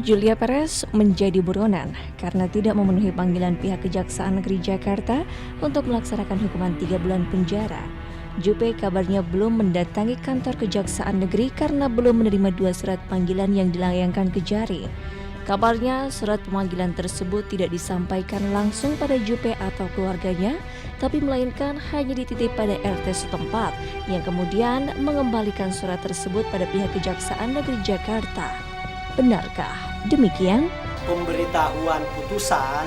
Julia Perez menjadi buronan karena tidak memenuhi panggilan pihak Kejaksaan Negeri Jakarta untuk melaksanakan hukuman 3 bulan penjara. Jupe kabarnya belum mendatangi kantor Kejaksaan Negeri karena belum menerima 2 surat panggilan yang dilayangkan ke Jari. Kabarnya surat pemanggilan tersebut tidak disampaikan langsung pada Jupe atau keluarganya, tapi melainkan hanya dititip pada RT setempat yang kemudian mengembalikan surat tersebut pada pihak Kejaksaan Negeri Jakarta. Benarkah demikian? Pemberitahuan putusan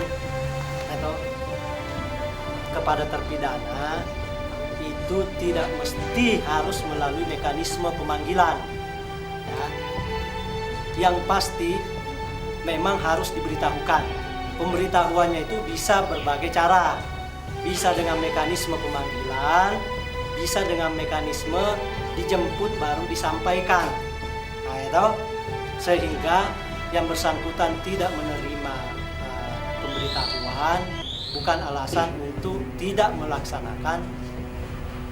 atau kepada terpidana itu tidak mesti harus melalui mekanisme pemanggilan. Ya. Yang pasti memang harus diberitahukan. Pemberitahuannya itu bisa berbagai cara. Bisa dengan mekanisme pemanggilan, bisa dengan mekanisme dijemput baru disampaikan. Nah, itu sehingga yang bersangkutan tidak menerima pemberitahuan bukan alasan untuk tidak melaksanakan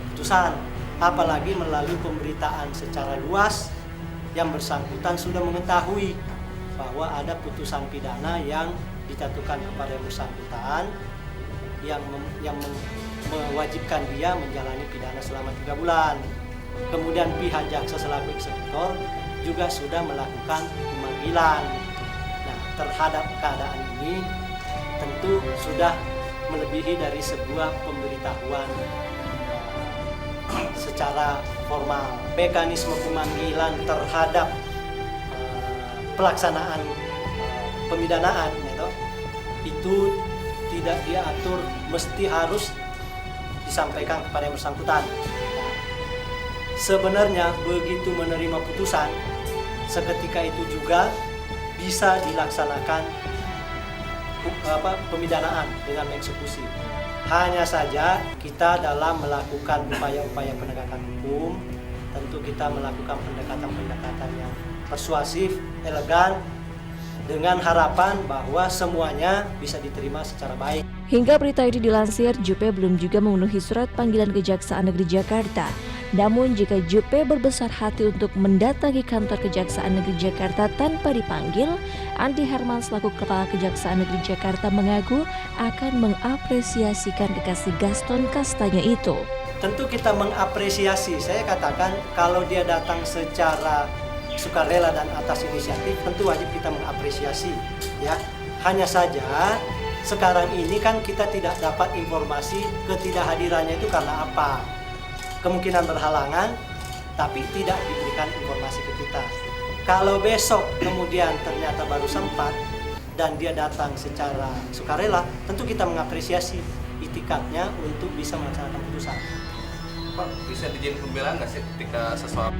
putusan, apalagi melalui pemberitaan secara luas yang bersangkutan sudah mengetahui bahwa ada putusan pidana yang dijatuhkan kepada yang bersangkutan yang mewajibkan dia menjalani pidana selama 3 bulan. Kemudian pihak jaksa selaku eksekutor juga sudah melakukan pemanggilan. Nah, terhadap keadaan ini tentu sudah melebihi dari sebuah pemberitahuan secara formal. Mekanisme pemanggilan terhadap pelaksanaan pemidanaan itu tidak diatur mesti harus disampaikan kepada yang bersangkutan. Sebenarnya begitu menerima putusan, seketika itu juga bisa dilaksanakan pemidanaan dengan eksekusi. Hanya saja kita dalam melakukan upaya-upaya penegakan hukum, tentu kita melakukan pendekatan-pendekatan yang persuasif, elegan, dengan harapan bahwa semuanya bisa diterima secara baik. Hingga berita ini dilansir, Jupe belum juga memenuhi surat panggilan Kejaksaan Negeri Jakarta. Namun jika Jupe berbesar hati untuk mendatangi kantor Kejaksaan Negeri Jakarta tanpa dipanggil, Andi Herman selaku Kepala Kejaksaan Negeri Jakarta mengaku akan mengapresiasikan kekasih Gaston Castagna itu. Tentu kita mengapresiasi, saya katakan kalau dia datang secara sukarela dan atas inisiatif, tentu wajib kita mengapresiasi. Ya, hanya saja sekarang ini kan kita tidak dapat informasi ketidakhadirannya itu karena apa. Kemungkinan berhalangan, tapi tidak diberikan informasi ke kita. Kalau besok kemudian ternyata baru sempat dan dia datang secara sukarela, tentu kita mengapresiasi itikadnya untuk bisa melaksanakan putusan. Pak, bisa dijadiin pembelaan nggak sih ketika sesuatu